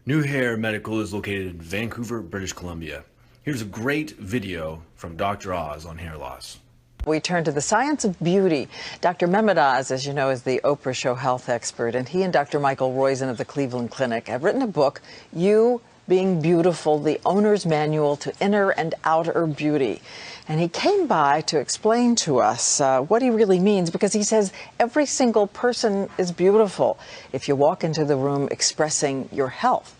New Hair Medical is located in Vancouver, British Columbia. Here's a great video from Dr. Oz on hair loss. We turn to the science of beauty. Dr. Mehmet Oz, as you know, is the Oprah Show health expert, and he and Dr. Michael Roizen of the Cleveland Clinic have written a book, You Being Beautiful, the Owner's Manual to Inner and Outer Beauty. And he came by to explain to us what he really means, because he says every single person is beautiful if you walk into the room expressing your health.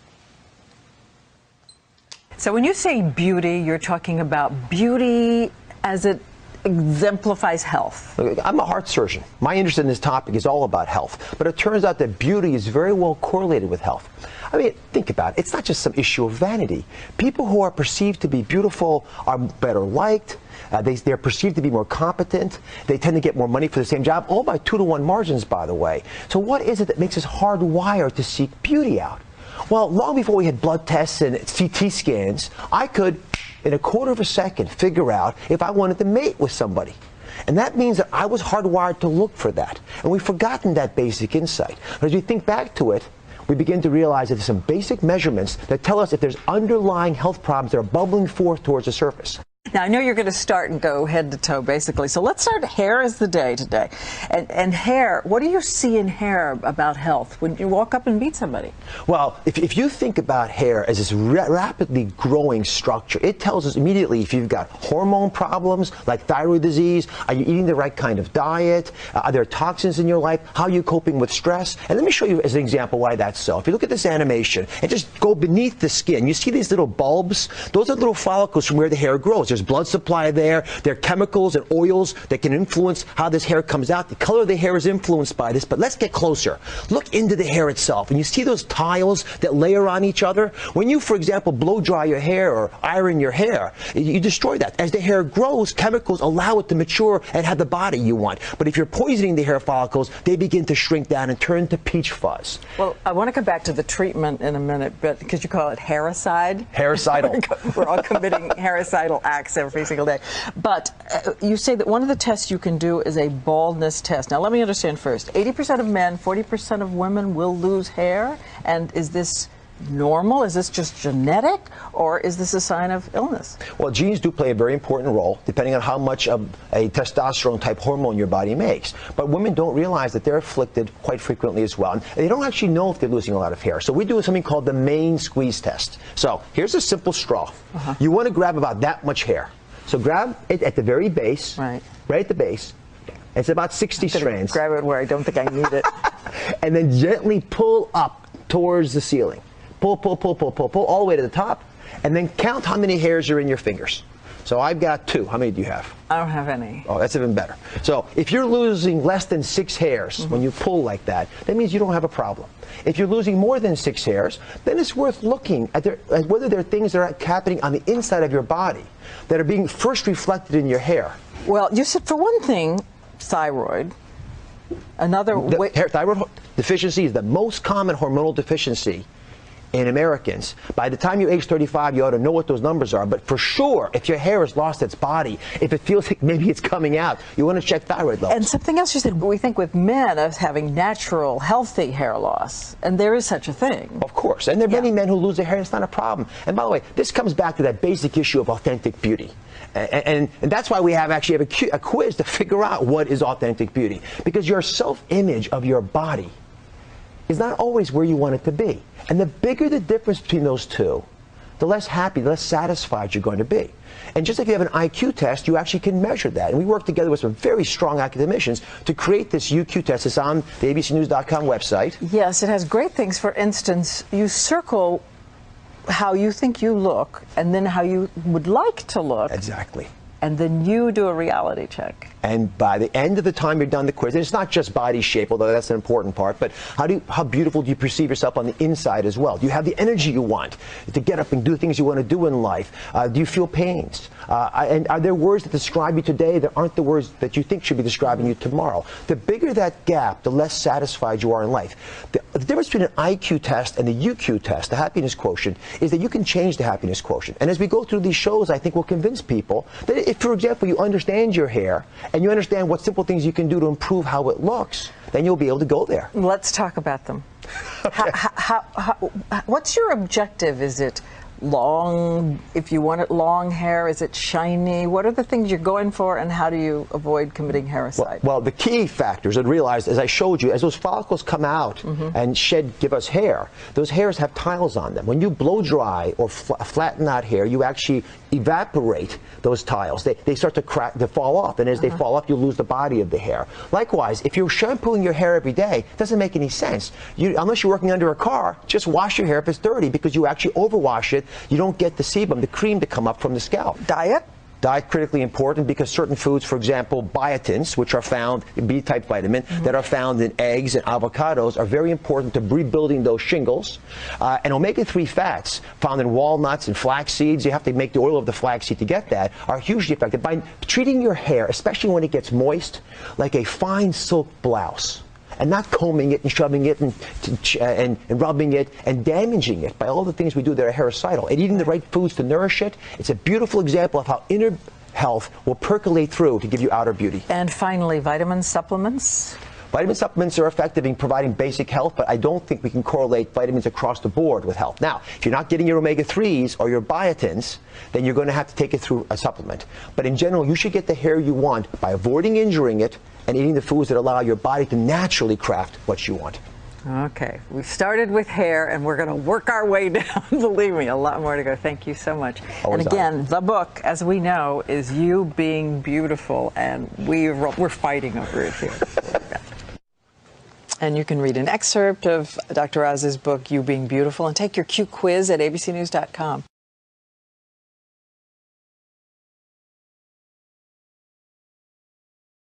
So when you say beauty, you're talking about beauty as it exemplifies health. I'm a heart surgeon. My interest in this topic is all about health. But it turns out that beauty is very well correlated with health. I mean, think about it. It's not just some issue of vanity. People who are perceived to be beautiful are better liked. They're perceived to be more competent. They tend to get more money for the same job, all by 2-to-1 margins, by the way. So what is it that makes us hardwired to seek beauty out? Well, long before we had blood tests and CT scans, I could, in a quarter of a second, figure out if I wanted to mate with somebody. And that means that I was hardwired to look for that. And we've forgotten that basic insight. But as we think back to it, we begin to realize that there's some basic measurements that tell us if there's underlying health problems that are bubbling forth towards the surface. Now, I know you're going to start and go head to toe, basically. So let's start. Hair is the day today. And hair, what do you see in hair about health when you walk up and meet somebody? Well, if you think about hair as this rapidly growing structure, it tells us immediately if you've got hormone problems like thyroid disease, are you eating the right kind of diet, are there toxins in your life, how are you coping with stress? And let me show you as an example why that's so. If you look at this animation and just go beneath the skin, you see these little bulbs? Those are little follicles from where the hair grows. There's blood supply there. There are chemicals and oils that can influence how this hair comes out. The color of the hair is influenced by this, but let's get closer. Look into the hair itself, and you see those tiles that layer on each other? When you, for example, blow dry your hair or iron your hair, you destroy that. As the hair grows, chemicals allow it to mature and have the body you want. But if you're poisoning the hair follicles, they begin to shrink down and turn to peach fuzz. Well, I want to come back to the treatment in a minute, but because you call it hairicide. Hairicidal. We're all committing hairicidal acts every single day. But you say that one of the tests you can do is a baldness test. Now, let me understand first. 80% of men, 40% of women will lose hair. And is this normal? Is this just genetic? Or is this a sign of illness? Well, genes do play a very important role, depending on how much of a testosterone-type hormone your body makes. But women don't realize that they're afflicted quite frequently as well. And they don't actually know if they're losing a lot of hair. So we do something called the main squeeze test. So here's a simple straw. You want to grab about that much hair. So grab it at the very base, right at the base. It's about 60 strands. Grab it where I don't think I need it. And then gently pull up towards the ceiling. Pull, pull, pull, pull, pull, pull, all the way to the top. And then count how many hairs are in your fingers. So I've got 2. How many do you have? I don't have any. Oh, that's even better. So if you're losing less than 6 hairs when you pull like that, that means you don't have a problem. If you're losing more than 6 hairs, then it's worth looking at whether there are things that are happening on the inside of your body that are being first reflected in your hair. Well, you said, for one thing, thyroid. Another thyroid deficiency is the most common hormonal deficiency in Americans. By the time you're age 35, you ought to know what those numbers are. But for sure, if your hair has lost its body, if it feels like maybe it's coming out, you want to check thyroid levels. And something else you said, we think with men as having natural, healthy hair loss. And there is such a thing. Of course. And there are many men who lose their hair, and it's not a problem. And by the way, this comes back to that basic issue of authentic beauty. And that's why we actually have a quiz to figure out what is authentic beauty. Because your self-image of your body is not always where you want it to be. And the bigger the difference between those two, the less happy, the less satisfied you're going to be. And just like you have an IQ test, you actually can measure that. And we work together with some very strong academicians to create this UQ test. It's on the abcnews.com website. Yes, it has great things. For instance, you circle how you think you look and then how you would like to look. Exactly. And then you do a reality check. And by the end of the time you're done the quiz, and it's not just body shape, although that's an important part, but how beautiful do you perceive yourself on the inside as well? Do you have the energy you want to get up and do things you want to do in life? Do you feel pains? And are there words that describe you today that aren't the words that you think should be describing you tomorrow? The bigger that gap, the less satisfied you are in life. The difference between an IQ test and the UQ test, the happiness quotient, is that you can change the happiness quotient. And as we go through these shows, I think we'll convince people that if, for example, you understand your hair and you understand what simple things you can do to improve how it looks, then you'll be able to go there. Let's talk about them. Okay. what's your objective? Is it long, if you want it long hair? Is it shiny? What are the things you're going for, and how do you avoid committing hairicide? Well, the key factors I'd realized, as I showed you, as those follicles come out and give us hair, those hairs have tiles on them. When you blow dry or flatten out hair, you actually evaporate those tiles. They start to crack, to fall off, and as they fall off, you lose the body of the hair. Likewise, if you're shampooing your hair every day, it doesn't make any sense. Unless you're working under a car, just wash your hair if it's dirty, because you actually overwash it. You don't get the sebum, the cream, to come up from the scalp. Diet? Diet critically important, because certain foods, for example, biotins, which are found in B-type vitamin, that are found in eggs and avocados, are very important to rebuilding those shingles. And omega-3 fats found in walnuts and flax seeds, you have to make the oil of the flaxseed to get that, are hugely effective. By treating your hair, especially when it gets moist, like a fine silk blouse, and not combing it and shoving it and rubbing it and damaging it by all the things we do that are hairicidal, and eating the right foods to nourish it. It's a beautiful example of how inner health will percolate through to give you outer beauty. And finally, vitamin supplements? Vitamin supplements are effective in providing basic health, but I don't think we can correlate vitamins across the board with health. Now, if you're not getting your omega-3s or your biotins, then you're going to have to take it through a supplement. But in general, you should get the hair you want by avoiding injuring it and eating the foods that allow your body to naturally craft what you want. Okay, we've started with hair, and we're going to work our way down. Believe me, a lot more to go. Thank you so much. Always and again, the book, as we know, is You Being Beautiful, and we're fighting over it here. And you can read an excerpt of Dr. Oz's book, You Being Beautiful, and take your Q quiz at abcnews.com.